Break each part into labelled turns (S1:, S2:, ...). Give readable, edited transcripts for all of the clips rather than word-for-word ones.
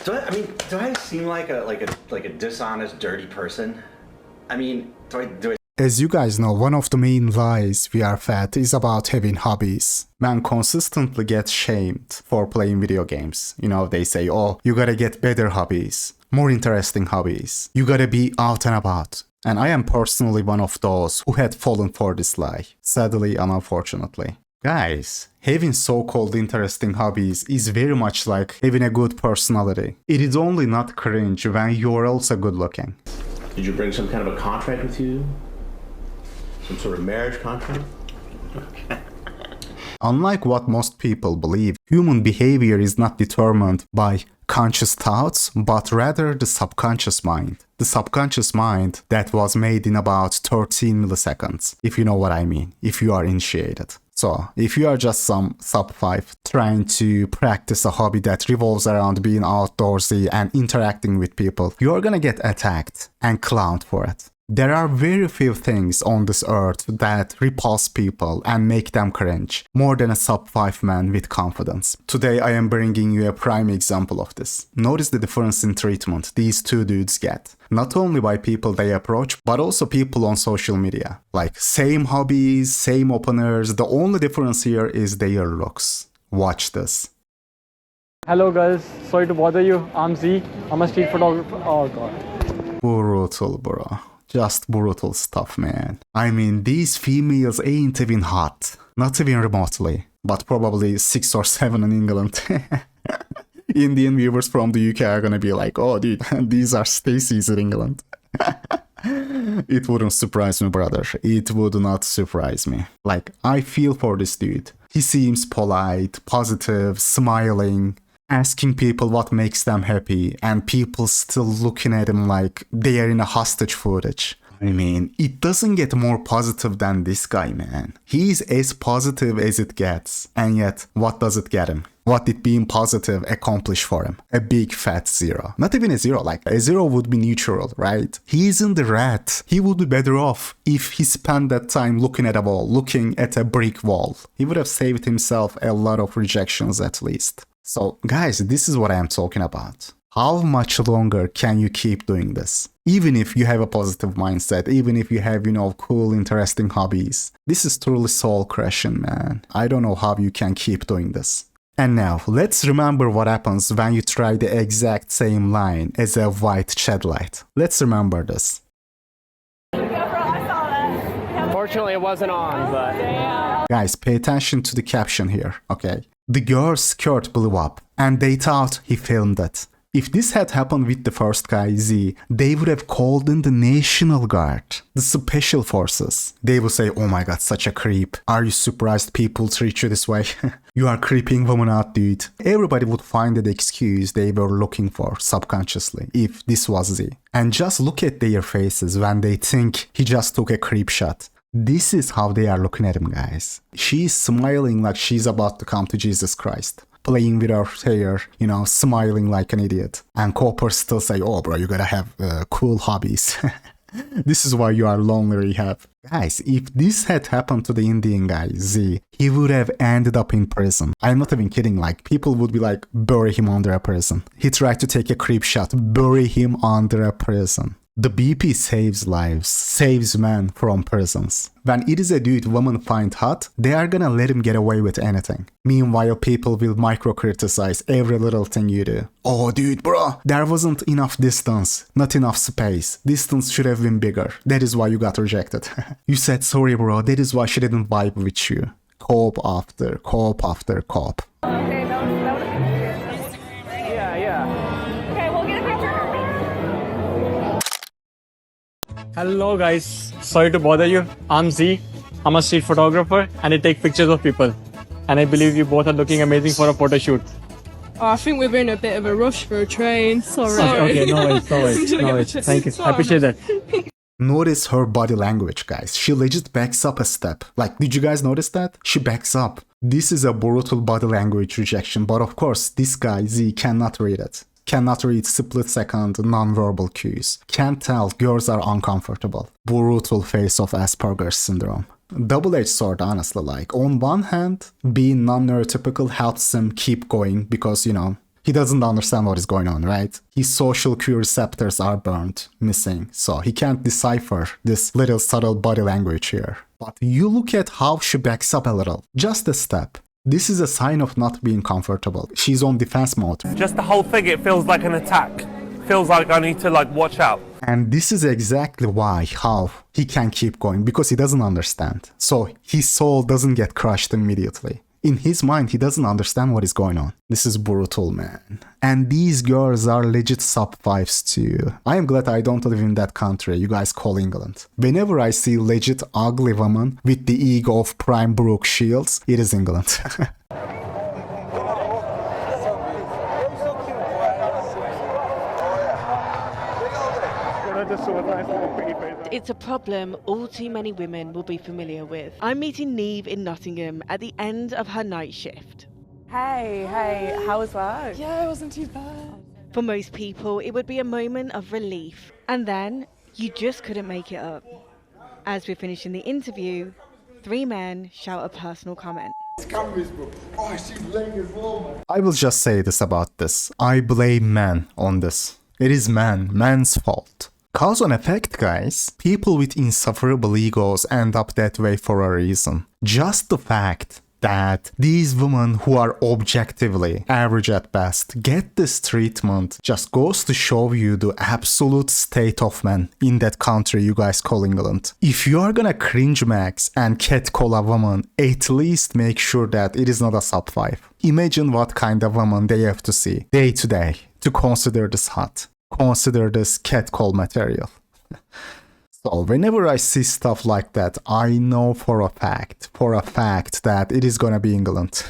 S1: Do I seem like a dishonest, dirty person? I mean, do I?
S2: As you guys know, one of the main lies we are fed is about having hobbies. Man consistently gets shamed for playing video games. You know, they say, oh, you gotta get better hobbies, more interesting hobbies. You gotta be out and about. And I am personally one of those who had fallen for this lie, sadly and unfortunately. Guys, having so-called interesting hobbies is very much like having a good personality. It is only not cringe when you're also good looking.
S3: Did you bring some kind of a contract with you? Some sort of marriage contract?
S2: Unlike what most people believe, human behavior is not determined by conscious thoughts, but rather the subconscious mind. The subconscious mind that was made in about 13 milliseconds, if you know what I mean, if you are initiated. So, if you are just some sub-5 trying to practice a hobby that revolves around being outdoorsy and interacting with people, you're gonna get attacked and clowned for it. There are very few things on this earth that repulse people and make them cringe, more than a sub-5 man with confidence. Today I am bringing you a prime example of this. Notice the difference in treatment these two dudes get. Not only by people they approach, but also people on social media. Like, same hobbies, same openers, the only difference here is their looks. Watch this.
S4: Hello girls, sorry to bother you. I'm Z. I'm a street photographer. Oh god.
S2: Brutal, bro. Just brutal stuff, man. I mean, these females ain't even hot. Not even remotely. But probably 6 or 7 in England. Indian viewers from the UK are gonna be like, oh dude, these are Stacy's in England. It wouldn't surprise me, brother. It would not surprise me. Like, I feel for this dude. He seems polite, positive, smiling, asking people what makes them happy, and people still looking at him like they are in a hostage footage. I mean, it doesn't get more positive than this guy, man. He's as positive as it gets, and yet, what does it get him? What did being positive accomplish for him? A big fat 0. Not even a 0, like a 0 would be neutral, right? He isn't the rat. He would be better off if he spent that time looking at a wall, looking at a brick wall. He would have saved himself a lot of rejections at least. So, guys, this is what I am talking about. How much longer can you keep doing this? Even if you have a positive mindset, even if you have, cool, interesting hobbies. This is truly soul crushing, man. I don't know how you can keep doing this. And now, let's remember what happens when you try the exact same line as a white shed light. Let's remember this.
S4: Fortunately, it wasn't on, but...
S2: Guys, pay attention to the caption here, okay? The girl's skirt blew up, and they thought he filmed it. If this had happened with the first guy, Z, they would have called in the National Guard, the Special Forces. They would say, oh my god, such a creep. Are you surprised people treat you this way? You are creeping women out, dude. Everybody would find the excuse they were looking for subconsciously, if this was Z. And just look at their faces when they think he just took a creep shot. This is how they are looking at him, guys. She's smiling like she's about to come to Jesus Christ. Playing with her hair, smiling like an idiot. And coppers still say, oh bro, you gotta have cool hobbies. This is why you are lonely, rehab. Guys, if this had happened to the Indian guy, Z, he would have ended up in prison. I'm not even kidding, like, people would be like, bury him under a prison. He tried to take a creep shot, bury him under a prison. The BP saves lives, saves men from prisons. When it is a dude women find hot, they are gonna let him get away with anything. Meanwhile, people will micro-criticize every little thing you do. Oh dude, bro, there wasn't enough distance, not enough space. Distance should have been bigger. That is why you got rejected. You said sorry, bro, that is why she didn't vibe with you. Cop after cop after cop.
S5: Okay, that was
S4: Yeah.
S5: okay, we'll get a picture.
S4: Hello guys, sorry to bother you. I'm Z. I'm a street photographer and I take pictures of people. And I believe you both are looking amazing for a photo shoot.
S5: Oh, I think we're in a bit of a rush for a train. Sorry.
S4: Okay, no worries. Thank you. I appreciate that.
S2: Notice her body language, guys. She legit backs up a step. Like, did you guys notice that? She backs up. This is a brutal body language rejection, but of course, this guy, Z, cannot read it. Cannot read split-second non-verbal cues. Can't tell girls are uncomfortable. Brutal face of Asperger's syndrome. Double-edged sword, honestly. Like, on one hand, being non-neurotypical helps him keep going because, He doesn't understand what is going on, right? His social cue receptors are burned, missing, so he can't decipher this little subtle body language here. But you look at how she backs up a little, just a step. This is a sign of not being comfortable. She's on defense mode.
S6: Just the whole thing, it feels like an attack. Feels like I need to watch out.
S2: And this is exactly how he can keep going, because he doesn't understand. So his soul doesn't get crushed immediately. In his mind, he doesn't understand what is going on. This is brutal, man. And these girls are legit sub-5s too. I am glad I don't live in that country you guys call England. Whenever I see legit ugly woman with the ego of prime Brooke Shields, it is England.
S7: It's a problem all too many women will be familiar with. I'm meeting Neve in Nottingham at the end of her night shift.
S8: Hey, how was work?
S5: Yeah, it wasn't too bad.
S7: For most people, it would be a moment of relief. And then, you just couldn't make it up. As we're finishing the interview, 3 men shout a personal comment.
S2: I will just say this about this. I blame men on this. It is man's fault. Cause and effect, guys. People with insufferable egos end up that way for a reason. Just the fact that these women who are objectively average at best get this treatment just goes to show you the absolute state of men in that country you guys call England. If you are gonna cringe max and catcall a woman, at least make sure that it is not a sub-5. Imagine what kind of woman they have to see day to day to consider this hot. Consider this catcall material. So whenever I see stuff like that, I know for a fact that it is gonna be England.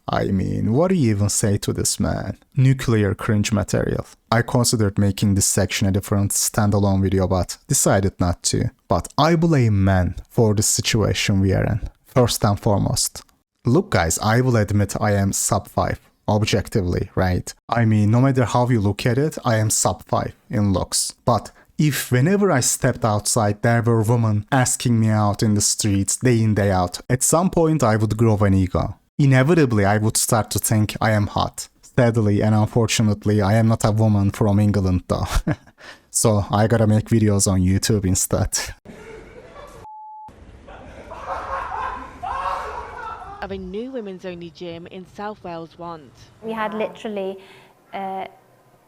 S2: I mean, what do you even say to this, man? Nuclear cringe material. I considered making this section a different standalone video, but decided not to. But I blame men for the situation we are in, first and foremost. Look guys, I will admit I am sub-5. Objectively, right? I mean, no matter how you look at it, I am sub-5 in looks. But if whenever I stepped outside there were women asking me out in the streets day in day out, at some point I would grow an ego. Inevitably I would start to think I am hot. Sadly and unfortunately I am not a woman from England though. So I gotta make videos on YouTube instead.
S7: Of a new women's only gym in South Wales once.
S9: We had literally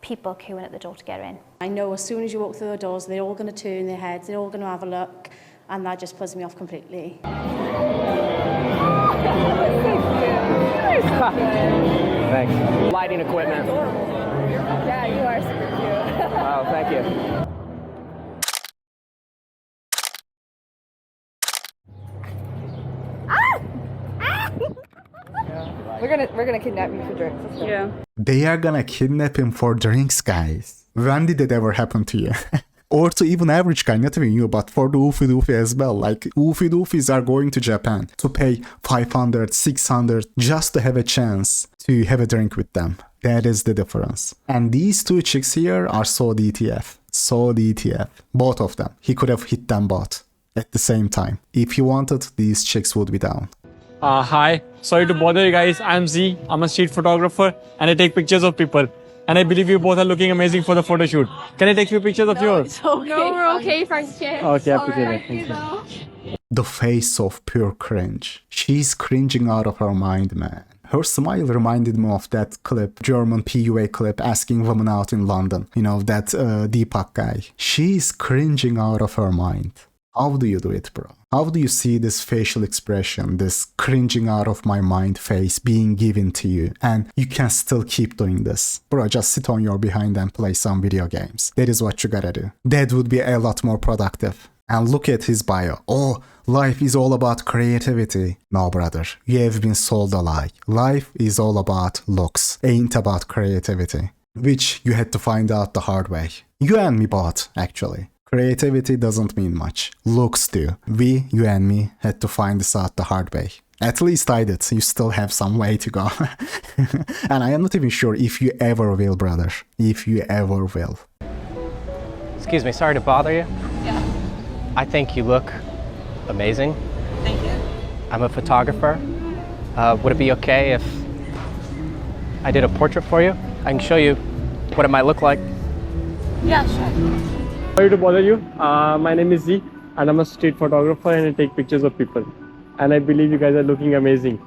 S9: people queuing at the door to get in.
S8: I know as soon as you walk through the doors, they're all going to turn their heads, they're all going to have a look, and that just puts me off completely.
S10: Thanks. Lighting equipment.
S8: Yeah, you are super cute.
S10: Oh, thank you.
S8: We're gonna kidnap you for drinks. Yeah.
S2: They are gonna kidnap him for drinks, guys. When did that ever happen to you? Or to even average guy, not even you, but for the oofy doofy as well. Like, oofy doofies are going to Japan to pay 500, 600 just to have a chance to have a drink with them. That is the difference. And these 2 chicks here are so DTF. So DTF. Both of them. He could have hit them both at the same time. If he wanted, these chicks would be down.
S4: Hi, sorry to bother you guys. I'm Z. I'm a street photographer and I take pictures of people. And I believe you both are looking amazing for the photo shoot. Can I take a few pictures of yours?
S5: Okay. No, we're okay, thank you.
S4: Okay, I appreciate it. Thank you.
S2: The face of pure cringe. She's cringing out of her mind, man. Her smile reminded me of that clip, German PUA clip asking women out in London. You know, that Deepak guy. She's cringing out of her mind. How do you do it, bro? How do you see this facial expression, this cringing out of my mind face being given to you, and you can still keep doing this? Bro, just sit on your behind and play some video games. That is what you gotta do. That would be a lot more productive. And look at his bio. Oh, life is all about creativity. No, brother, you have been sold a lie. Life is all about looks, ain't about creativity. Which you had to find out the hard way. You and me both, actually. Creativity doesn't mean much. Looks do. We, you and me, had to find this out the hard way. At least I did. You still have some way to go. And I am not even sure if you ever will, brother. If you ever will.
S10: Excuse me, sorry to bother you.
S8: Yeah.
S10: I think you look amazing.
S8: Thank you.
S10: I'm a photographer. Would it be okay if I did a portrait for you? I can show you what it might look like.
S5: Yeah, sure.
S4: Sorry to bother you. My name is Z, and I'm a street photographer, and I take pictures of people. And I believe you guys are looking amazing.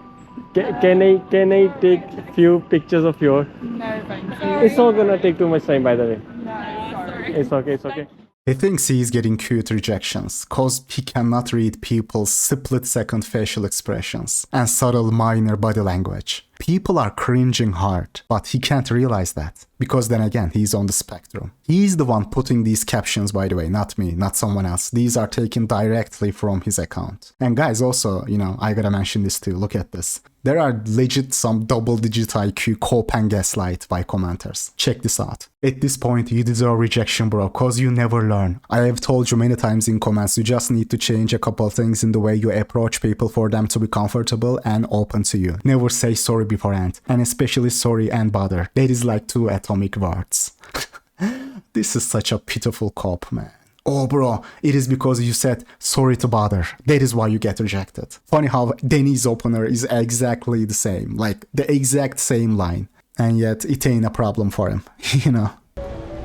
S4: Can I take few pictures of yours?
S5: No, thank you.
S4: It's not gonna take too much time, by the way.
S5: No, sorry.
S4: It's okay. It's okay.
S2: He thinks he's getting cute rejections cause he cannot read people's split-second facial expressions and subtle minor body language. People are cringing hard, but he can't realize that because then again, he's on the spectrum. He's the one putting these captions, by the way, not me, not someone else. These are taken directly from his account. And guys, also, I gotta mention this too. Look at this. There are legit some double-digit IQ cope and gaslight by commenters. Check this out. At this point, you deserve rejection, bro, cause you never learn. I have told you many times in comments, you just need to change a couple things in the way you approach people for them to be comfortable and open to you. Never say sorry beforehand, and especially sorry and bother. That is like two atomic words. This is such a pitiful cop, man. Oh bro, it is because you said sorry to bother. That is why you get rejected. Funny how Danny's opener is exactly the same, like the exact same line. And yet it ain't a problem for him,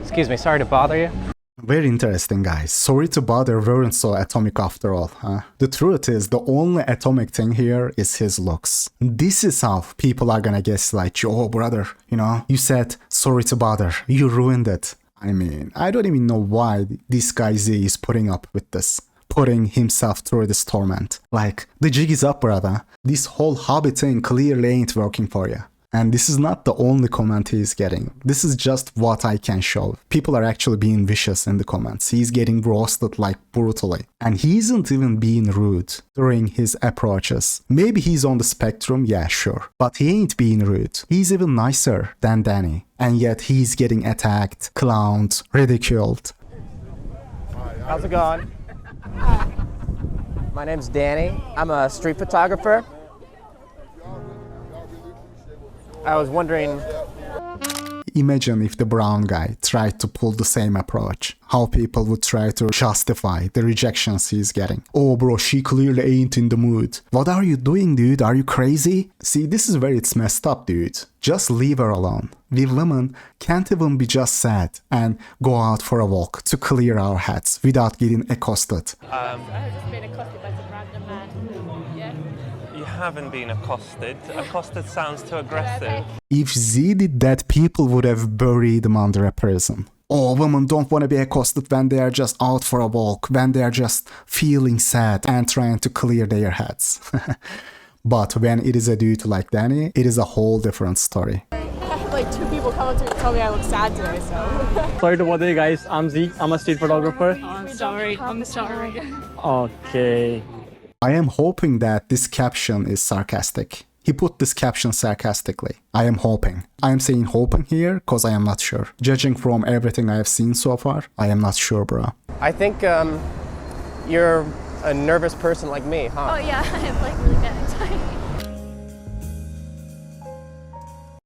S10: Excuse me, sorry to bother you.
S2: Very interesting, guys. Sorry to bother weren't so atomic after all, huh? The truth is, the only atomic thing here is his looks. This is how people are gonna gaslight you. Oh, brother, you said sorry to bother. You ruined it. I mean, I don't even know why this guy Z is putting up with this. Putting himself through this torment. Like, the jig is up, brother. This whole hobby thing clearly ain't working for you. And this is not the only comment he's getting. This is just what I can show. People are actually being vicious in the comments. He's getting roasted like brutally. And he isn't even being rude during his approaches. Maybe he's on the spectrum, yeah, sure. But he ain't being rude. He's even nicer than Danny. And yet he's getting attacked, clowned, ridiculed.
S10: How's it going? My name's Danny. I'm a street photographer. I was wondering...
S2: Imagine if the brown guy tried to pull the same approach. How people would try to justify the rejections he's getting. Oh bro, she clearly ain't in the mood. What are you doing, dude? Are you crazy? See, this is where it's messed up, dude. Just leave her alone. We women can't even be just sad and go out for a walk to clear our heads without getting accosted.
S5: I have just been accosted by some random man. Yeah.
S6: You haven't been accosted. Accosted sounds too aggressive.
S2: If Z did that, people would have buried him under a prison. Oh, women don't want to be accosted when they are just out for a walk, when they are just feeling sad and trying to clear their heads. But when it is a dude like Danny, it is a whole different story.
S5: I had like 2 people come up to me and tell me I look sad today, so.
S4: Sorry to bother you guys. I'm Z. I'm a street photographer.
S5: I'm sorry. I'm sorry.
S4: Okay.
S2: I am hoping that this caption is sarcastic. He put this caption sarcastically. I am hoping. I am saying hoping here because I am not sure. Judging from everything I have seen so far, I am not sure, bro.
S10: I think you're a nervous person like me, huh?
S9: Oh yeah, I'm like really bad anxiety.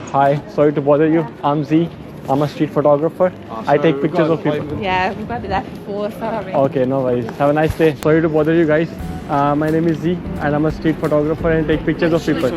S4: Hi. Sorry to bother you. I'm Z. I'm a street photographer. I take pictures of people.
S5: Yeah, we've got that before, sorry.
S4: Okay, no worries. Have a nice day. Sorry to bother you guys. My name is Z, and I'm a street photographer and take pictures of people.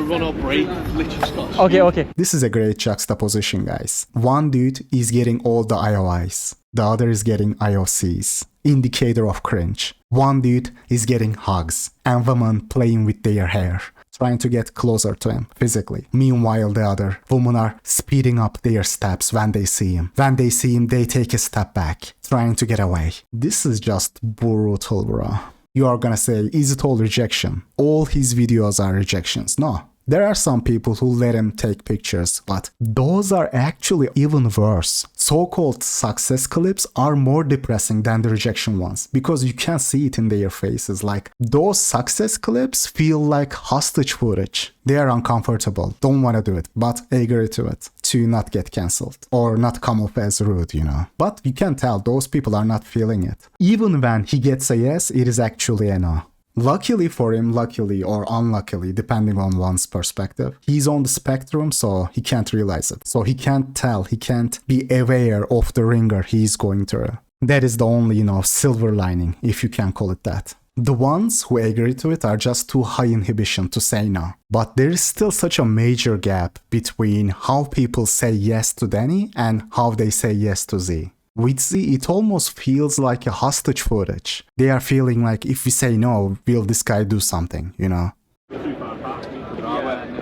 S4: Okay.
S2: This is a great juxtaposition, guys. One dude is getting all the IOIs. The other is getting IOCs. Indicator of cringe. One dude is getting hugs, and women playing with their hair, trying to get closer to him physically. Meanwhile, the other women are speeding up their steps when they see him. When they see him, they take a step back, trying to get away. This is just brutal, bro. You are gonna say, is it all rejection? All his videos are rejections. No. There are some people who let him take pictures, but those are actually even worse. So-called success clips are more depressing than the rejection ones because you can see it in their faces. Like, those success clips feel like hostage footage. They are uncomfortable, don't want to do it, but agree to it to not get cancelled or not come off as rude, But you can tell those people are not feeling it. Even when he gets a yes, it is actually a no. Luckily for him, luckily or unluckily, depending on one's perspective, he's on the spectrum, so he can't realize it. So he can't tell, he can't be aware of the ringer he's going through. That is the only, silver lining, if you can call it that. The ones who agree to it are just too high inhibition to say no. But there is still such a major gap between how people say yes to Danny and how they say yes to Z. With Z, it almost feels like a hostage footage. They are feeling like if we say no, will this guy do something, you know?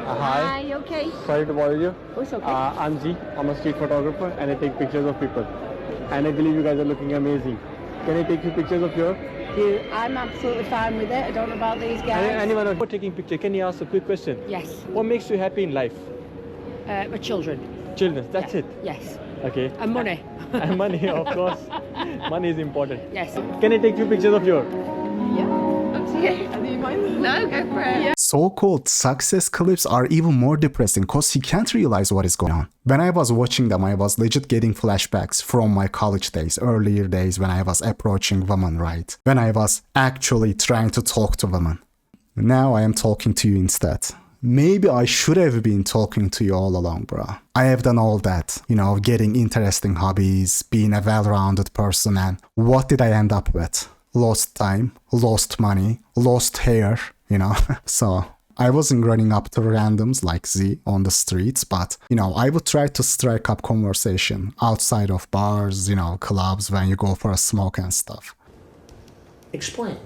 S4: Hi.
S11: You okay?
S4: Sorry to bother you.
S11: Oh, it's okay.
S4: I'm Z. I'm a street photographer and I take pictures of people. And I believe you guys are looking amazing. Can I take you pictures of your?
S11: I'm absolutely fine with it. I don't know about these guys.
S4: Anyone who's taking picture, can you ask a quick question?
S11: Yes.
S4: What makes you happy in life?
S11: My children.
S4: Children, that's
S11: Yeah.
S4: it?
S11: Yes.
S4: Okay.
S11: And money.
S4: And money, of course. Money is important.
S11: Yes.
S4: Can I take you pictures of your?
S11: No, go for it. Yeah.
S2: So-called success clips are even more depressing because he can't realize what is going on. When I was watching them, I was legit getting flashbacks from my college days, earlier days when I was approaching women, right? When I was actually trying to talk to women. Now I am talking to you instead. Maybe I should have been talking to you all along, bro. I have done all that, you know, getting interesting hobbies, being a well-rounded person, and what did I end up with? Lost time, lost money, lost hair, you know. So I wasn't running up to randoms like Z on the streets, but, you know, I would try to strike up conversation outside of bars, you know, clubs when you go for a smoke and stuff.
S3: Explain.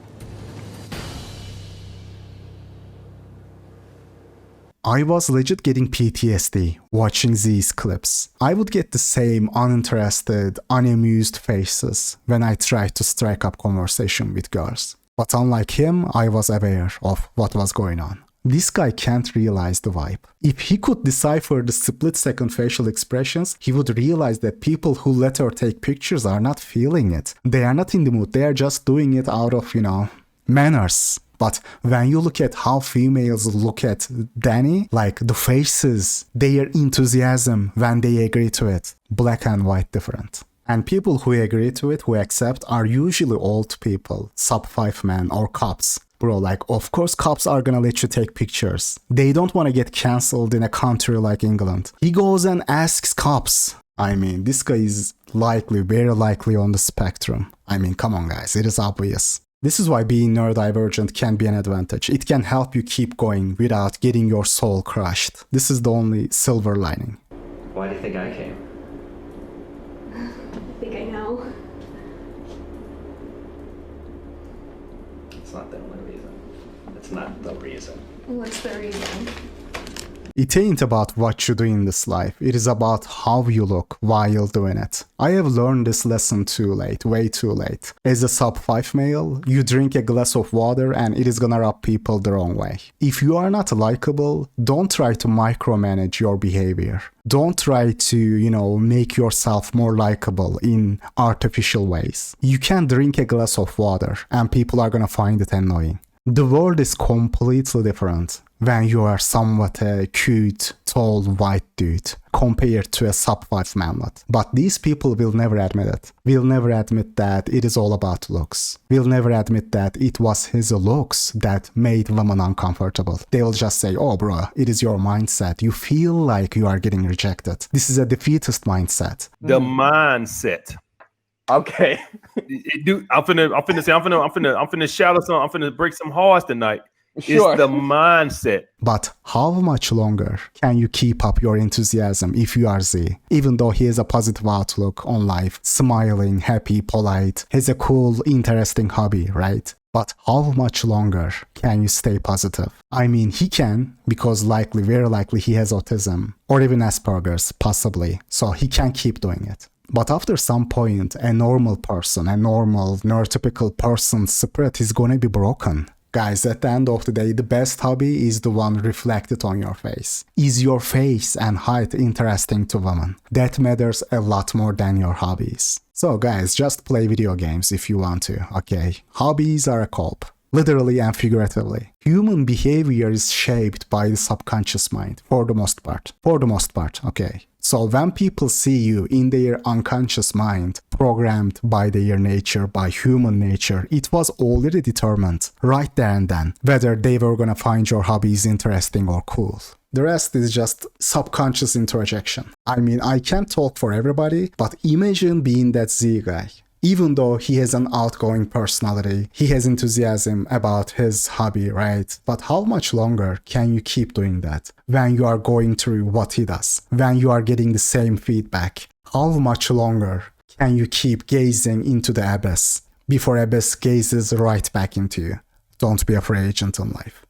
S2: I was legit getting PTSD watching these clips. I would get the same uninterested, unamused faces when I tried to strike up conversation with girls. But unlike him, I was aware of what was going on. This guy can't realize the vibe. If he could decipher the split-second facial expressions, he would realize that people who let her take pictures are not feeling it. They are not in the mood, they are just doing it out of, you know, manners. But when you look at how females look at Danny, like the faces, their enthusiasm when they agree to it, black and white different. And people who agree to it, who accept, are usually old people, sub-5 men or cops. Bro, like, of course cops are gonna let you take pictures. They don't want to get cancelled in a country like England. He goes and asks cops. I mean, this guy is likely, very likely on the spectrum. I mean, come on guys, it is obvious. This is why being neurodivergent can be an advantage. It can help you keep going without getting your soul crushed. This is the only silver lining.
S1: Why do you think I came?
S12: I think I know.
S1: It's not the only reason. It's not the reason.
S12: What's the reason?
S2: It ain't about what you do in this life, it is about how you look while doing it. I have learned this lesson too late, way too late. As a sub-5 male, you drink a glass of water and it is gonna rub people the wrong way. If you are not likable, don't try to micromanage your behavior. Don't try to, you know, make yourself more likable in artificial ways. You can drink a glass of water and people are gonna find it annoying. The world is completely different when you are somewhat a cute, tall, white dude compared to a sub-5 manlet. But these people will never admit it. Will never admit that it is all about looks. Will never admit that it was his looks that made women uncomfortable. They will just say, oh bro, it is your mindset. You feel like you are getting rejected. This is a defeatist mindset.
S13: The mindset.
S10: Okay.
S13: Dude, I'm finna shadow some. I'm finna break some hearts tonight.
S10: Sure.
S13: It's the mindset.
S2: But how much longer can you keep up your enthusiasm if you are Z? Even though he has a positive outlook on life, smiling, happy, polite, has a cool, interesting hobby, right? But how much longer can you stay positive? I mean, he can, because likely, very likely he has autism, or even Asperger's, possibly, so he can keep doing it. But after some point, a normal person, a normal, neurotypical person's spirit is gonna be broken. Guys, at the end of the day, the best hobby is the one reflected on your face. Is your face and height interesting to women? That matters a lot more than your hobbies. So guys, just play video games if you want to, okay? Hobbies are a cope. Literally and figuratively. Human behavior is shaped by the subconscious mind, for the most part. For the most part, okay? So when people see you in their unconscious mind, programmed by their nature, by human nature, it was already determined, right there and then, whether they were gonna find your hobbies interesting or cool. The rest is just subconscious introjection. I mean, I can't talk for everybody, but imagine being that Z guy. Even though he has an outgoing personality, he has enthusiasm about his hobby, right? But how much longer can you keep doing that when you are going through what he does, when you are getting the same feedback? How much longer can you keep gazing into the abyss before abyss gazes right back into you? Don't be afraid, agent in life.